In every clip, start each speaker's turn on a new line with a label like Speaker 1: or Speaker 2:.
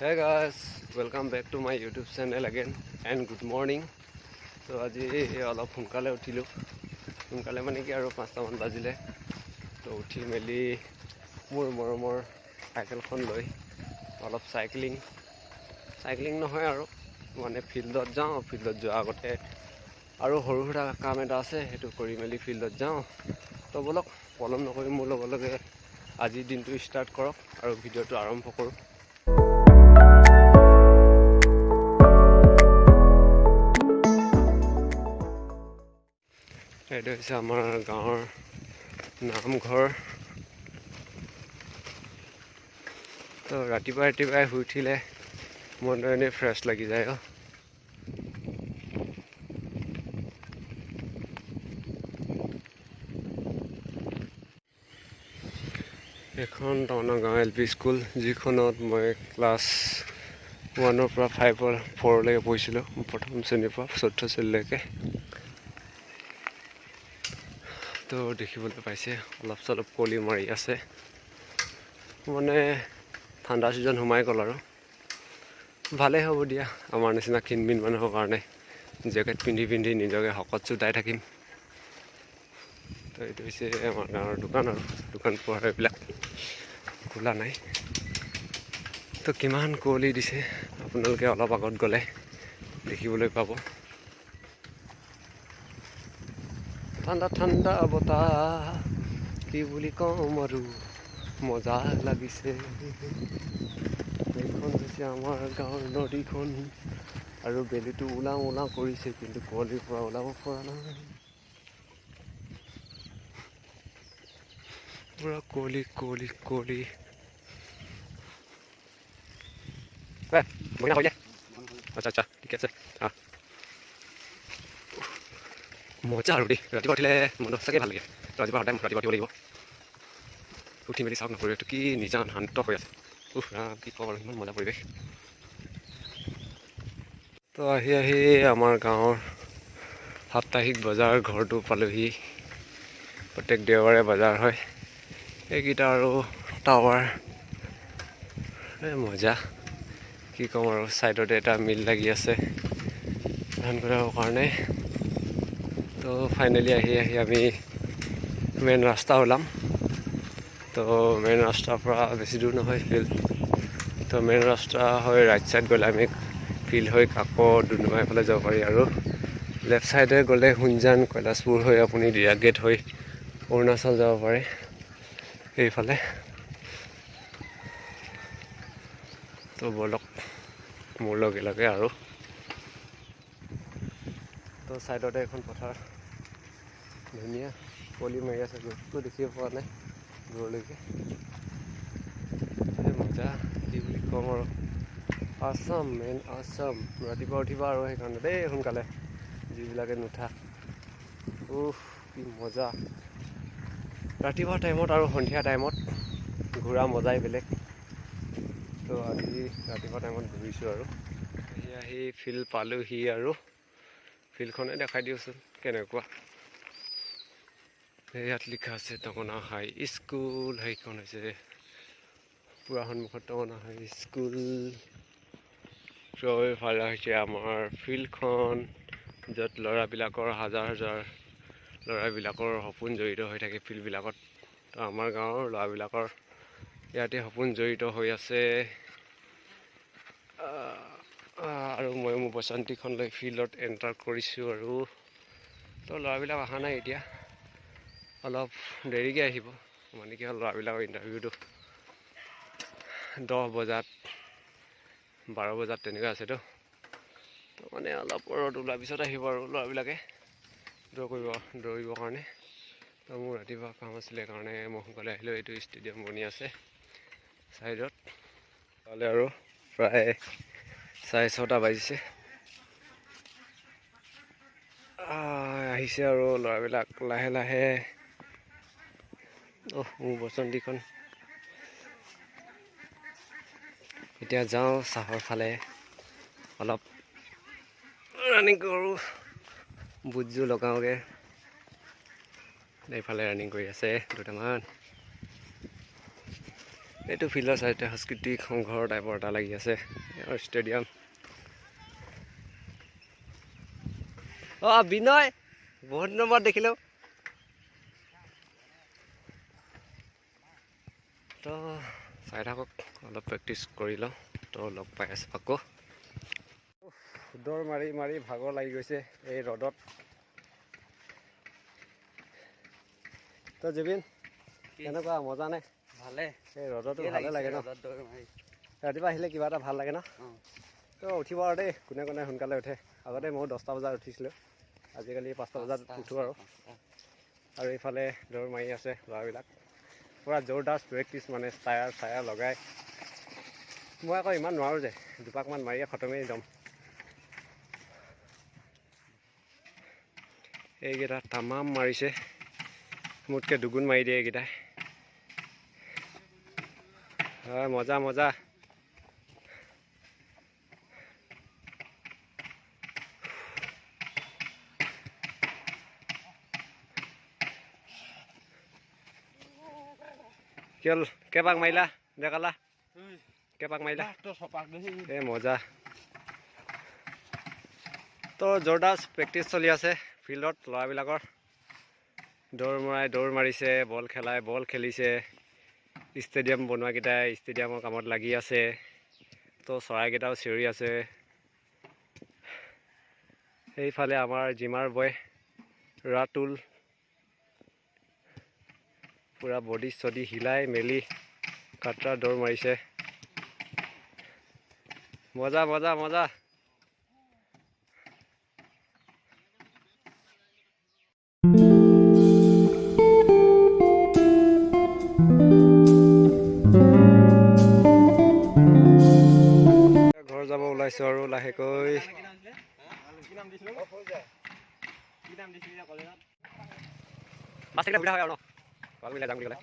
Speaker 1: Hey guys, welcome back to my YouTube channel again and good morning. So আজি অলপ সোনকালে উঠিলোঁ সোনকালে মানে কি আৰু 5টামান বাজিলে তো উঠি মেলি মোৰ মৰমৰ চাইকেলখন লৈ অলপ চাইক্লিং নহয় আৰু মানে ফিল্ডত যাওঁ ফিল্ডত যোৱাৰ আগতে আৰু সৰু সুৰা কাম এটা আছে সেইটো কৰি মেলি ফিল্ডত যাওঁ তো বলক পলম নকৰি মোৰ লগে আজিৰ দিনটো ষ্টাৰ্ট কৰক আৰু ভিডিঅ'টো আৰম্ভ কৰোঁ। এইটো হৈছে আমাৰ গাঁৱৰ নামঘৰ। তো ৰাতিপুৱাই শুই উঠিলে মনটো এনেই ফ্ৰেছ লাগি যায়। এখন টাউনৰ গাঁও LP স্কুল যিখনত মই ক্লাছ 1ৰ পৰা 4লৈকে পঢ়িছিলোঁ, প্ৰথম শ্ৰেণীৰ পৰা 4ৰ্থ শ্ৰেণীলৈকে। তো দেখিবলৈ পাইছে অলপ চলপ কলি মাৰি আছে, মানে ঠাণ্ডা ছিজন সোমাই গ'ল আৰু ভালেই হ'ব দিয়া আমাৰ নিচিনা ক্ষীণমিন মানুহৰ কাৰণে জেকেট পিন্ধি নিজকে শকত চুটাই থাকিম। তো এইটো হৈছে আমাৰ গাঁৱৰ দোকান আৰু দোকান পোহাৰ এইবিলাক খোলা নাই। তো কিমান কুঁৱলী দিছে আপোনালোকে অলপ আগত গ'লে দেখিবলৈ পাব। ঠাণ্ডা বতাহ কি বুলি কম আৰু মজা লাগিছে। এইখন হৈছে আমাৰ গাঁৱৰ নদীখন আৰু বেলিটো ওলাও কৰিছে, কিন্তু কুঁৱলীৰ পৰা ওলাব পৰা নাই। পুৰা কুঁৱলী আচ্ছা ঠিক আছে। মজা আৰু দেই, ৰাতিপুৱা উঠিলে মনটো সঁচাকৈ ভাল লাগে। ৰাতিপুৱা উঠিব লাগিব, উঠি মেলি চাওক না পৰিৱেশটো কি নিজান শান্ত হৈ আছে। কি ক'ব আৰু ইমান মজা পৰিৱেশ। তো আহি আমাৰ গাঁৱৰ সাপ্তাহিক বজাৰ ঘৰটো পালোহি। প্ৰত্যেক দেওবাৰে বজাৰ হয়। এইকেইটা আৰু টাৱাৰ মজা কি ক'ম আৰু। ছাইডতে এটা মিল লাগি আছে ধান কটাবৰ কাৰণে। তো ফাইনেলি আহি আমি মেইন ৰাস্তা ওলাম। তো মেইন ৰাস্তাৰ পৰা বেছি দূৰ নহয় ফিল্ড। তো মেইন ৰাস্তা হৈ ৰাইট ছাইড গ'লে আমি ফিল্ড হৈ আকৌ ডুমডুমাৰ ফালে যাব পাৰি, আৰু লেফ্ট ছাইডে গ'লে হুঞ্জান কৈলাশপুৰ হৈ আপুনি দিৰাক গেট হৈ অৰুণাচল যাব পাৰে এইফালে। তো বলক মোৰ লগে আৰু। তো ছাইডতে এখন পথাৰ ধুনীয়া কলি মাৰি আছে, গছটো দেখিব পোৱা নাই দূৰলৈকে। মজা কি বুলি ক'ম আৰু। আছাম মেইন আছাম। ৰাতিপুৱা উঠিবা আৰু সেইকাৰণে দেই সোনকালে, যিবিলাকে নুঠা। কি মজা ৰাতিপুৱা টাইমত আৰু সন্ধিয়া টাইমত ঘূৰা মজাই বেলেগ। তো আজি ৰাতিপুৱা টাইমত ঘূৰিছোঁ আৰু আহি ফিল্ড পালোহি, আৰু ফিল্ডখনে দেখাই দিওঁচোন কেনেকুৱা। ইয়াত লিখা আছে টঙনা হাই স্কুল। সেইখন হৈছে পূৰা সন্মুখত টঙনা হাই স্কুল। এইফালে হৈছে আমাৰ ফিল্ডখন, য'ত ল'ৰাবিলাকৰ হাজাৰ ল'ৰাবিলাকৰ সপোন জড়িত হৈ থাকে ফিল্ডবিলাকত। তো আমাৰ গাঁৱৰ ল'ৰাবিলাকৰ ইয়াতে সপোন জড়িত হৈ আছে। আৰু মই মোৰ বসন্তীখন লৈ ফিল্ডত এণ্টাৰ কৰিছোঁ। আৰু তো ল'ৰাবিলাক অহা নাই এতিয়া, অলপ দেৰিকৈ আহিব। মানে কি হ'ল, ল'ৰাবিলাকৰ ইণ্টাৰভিউটো 10 বজাত 12 বজাত তেনেকুৱা আছেতো। তো মানে অলপ ৰ'দ ওলোৱাৰ পিছত আহিব আৰু ল'ৰাবিলাকে দৌৰিবৰ কাৰণে। তো মোৰ ৰাতিপুৱা কাম আছিলে কাৰণে মই সোনকালে আহিলোঁ। এইটো ষ্টেডিয়াম বনি আছে ছাইডত তালে, আৰু প্ৰায় 6:30 বাজিছে। আহিছে আৰু ল'ৰাবিলাক লাহে। মোৰ বসন্তীখন এতিয়া যাওঁ চাহৰ ফালে, অলপ ৰানিং কৰোঁ, বুটযোৰ লগাওঁগৈ। এইফালে ৰানিং কৰি আছে দুটামান। এইটো ফিল্ডৰ চাইডে সাংস্কৃতিক সংঘৰ টাইপৰ এটা লাগি আছে ষ্টেডিয়াম। বিনয় বহুত দিনৰ মূৰত দেখিলোঁ। তো চাই থাকক, অলপ প্ৰেক্টিচ কৰি লওঁ, তো লগ পাই আছোঁ আকৌ। দৌৰ মাৰি মাৰি ভাগৰ লাগি গৈছে এই ৰ'দত। তো জুবিন কেনেকুৱা, মজা নে?
Speaker 2: ভালে।
Speaker 1: এই ৰ'দতো ভালে লাগে ন? ৰাতিপুৱা আহিলে কিবা এটা ভাল লাগে ন? তো উঠিব আৰু দেই, কোনে কোনে সোনকালে উঠে। আগতে ময়ো 10টা বজাত উঠিছিলোঁ, আজিকালি 5টা বজাত উঠোঁ আৰু এইফালে দৌৰ মাৰি আছে ল'ৰাবিলাক। পূৰা জোৰদাৰ প্ৰেক্টিচ, মানে টায়াৰ লগাই। মই আকৌ ইমান নোৱাৰোঁ যে, দুপাকমান মাৰিয়ে খতমেই যাম। এইকেইটা তামাম মাৰিছে, মোতকৈ দুগুণ মাৰি দিয়ে এইকেইটাই। হয়, মজা মজা। কেইপাক মাৰিলা দেখালা? কেইপাক মাৰিলা? এই মজা। তো জোৰদাৰ প্ৰেক্টিচ চলি আছে ফিল্ডত ল'ৰাবিলাকৰ। দৌৰ মাৰিছে, বল খেলিছে। ষ্টেডিয়াম বনোৱাকেইটাই ষ্টেডিয়ামৰ কামত লাগি আছে। তো চৰাইকেইটাও চিঞৰি আছে। সেইফালে আমাৰ জিমাৰ বয় ৰাতুল পূৰা বডি চডি হিলাই মেলি কাটৰা দৌৰ মাৰিছে। মজা মজা মজা। ঘৰ যাব ওলাইছোঁ আৰু লাহেকৈ। সুবিধা হয় আৰু ন, ভাল মিলাই যাম বুলি ক'লে।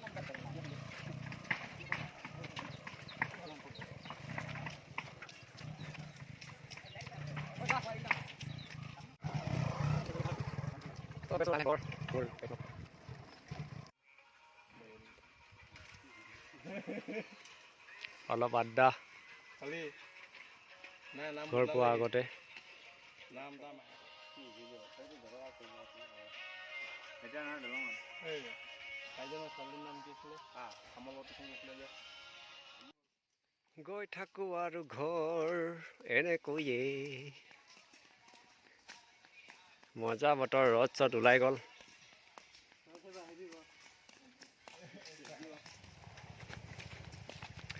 Speaker 1: অলপ আড্ডা ঘৰ পোৱাৰ আগতে। গৈ থাকো আৰু ঘৰ এনেকৈয়ে। মজা বতৰ, ৰ'দ চদ ওলাই গ'ল।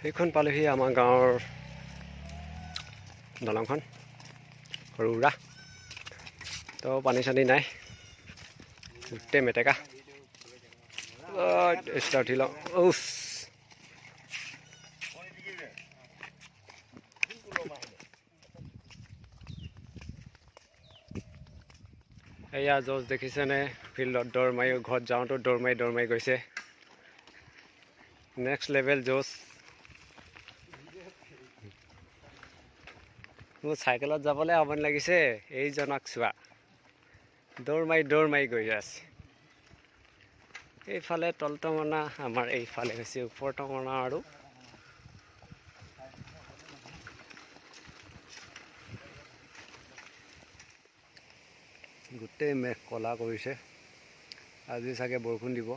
Speaker 1: সেইখন পালেহি আমাৰ গাঁৱৰ দলংখন সৰুৰা। তো পানী চানী নাই, গোটেই মেটেকা। উঠি লওঁ। এয়া জজ দেখিছেনে? ফিল্ডত দৌৰ মাৰি, ঘৰত যাওঁতো দৌৰ মাৰি গৈছে। নেক্সট লেভেল জজ। মোৰ চাইকেলত যাবলৈ আমনি লাগিছে, এইজনক চোৱা দৌৰ মাৰি গৈ আছে। এইফালে তলটঙনা, আমাৰ এইফালে হৈছে ওপৰ টঙনা। আৰু গোটেই মেঘ ক'লা কৰিছে, আজি চাগে বৰষুণ দিব।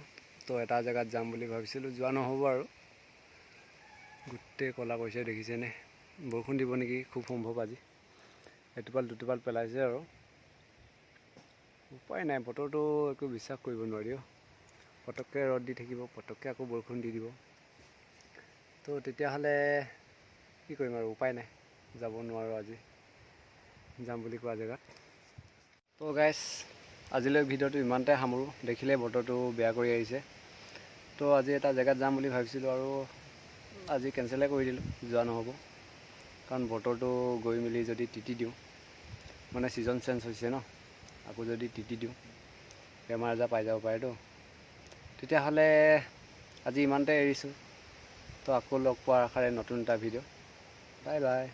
Speaker 1: তো এটা জেগাত যাম বুলি ভাবিছিলোঁ, যোৱা নহ'ব আৰু। গোটেই ক'লা কৰিছে, দেখিছেনে? বৰষুণ দিব নেকি, খুব সম্ভৱ আজি। এটোপাল দুটোপাল পেলাইছে আৰু উপায় নাই, বতৰটো একো বিশ্বাস কৰিব নোৱাৰি। পটককৈ ৰ'দ দি থাকিব, পটককৈ আকৌ বৰষুণ দি দিব। তো তেতিয়াহ'লে কি কৰিম আৰু, উপায় নাই, যাব নোৱাৰোঁ আজি যাম বুলি কোৱা জেগাত। তো গাইছ, আজিলৈ ভিডিঅ'টো ইমানতে সামৰোঁ। দেখিলে বতৰটো বেয়া কৰি আহিছে। তো আজি এটা জেগাত যাম বুলি ভাবিছিলোঁ আৰু আজি কেঞ্চেলে কৰি দিলোঁ, যোৱা নহ'ব। কাৰণ বতৰটো গৈ মেলি যদি তিতি দিওঁ, মানে ছিজন চেঞ্জ হৈছে ন, আকৌ যদি তিতি দিওঁ বেমাৰ আজাৰ পাই যাব পাৰেতো। তেতিয়াহ'লে আজি ইমানতে এৰিছোঁ। তো আকৌ লগ পোৱাৰ আশাৰে নতুন এটা ভিডিঅ'। Bye bye.